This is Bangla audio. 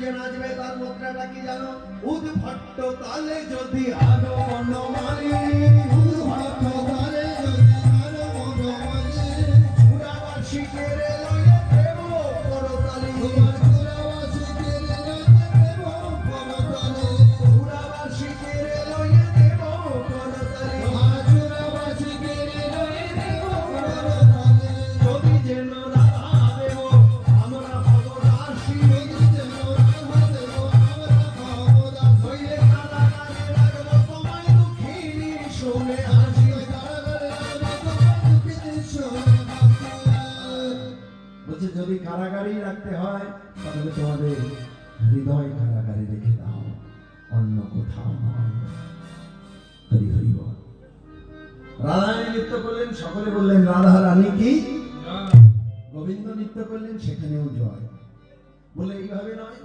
যে নাচবে তার মুদ্রাটা কি জানো? উদ্ভট্ট তালে যদি আরো বনমালী, উদ্ভট্ট তালে যদি আরো বনমালী, চূড়াবাসী কেড়ে লয়ে দেব করতালি, চূড়াবাসী কেড়ে লয়ে দেব করতালি, চূড়াবাসী কেড়ে লয়ে দেব করতালি, চূড়াবাসী কেড়ে লয়ে দেব করতালি। যদি যেন রাধা দেব আমরা হব দাসী, যদি যেন রাধা দেব আমরা হব দাসী, হইলে কারাগারে রাখবো তোমায় দুঃখিনী শুনে হাসি, কারাগারে রাখবো তোমায় দুঃখিনী শুনে হাসি। বলছে যদি কারাগারে রাখতে হয় তাহলে তোমাদের হৃদয় কারাগারে রেখে দাও, অন্য কোথাও নয়। হরি হরি বল। রাধারানী নৃত্য করলেন, সকলে বললেন রাধা রানী কি। গোবিন্দ নৃত্য করলেন, সেখানেও জয়। বলে এইভাবে নয়।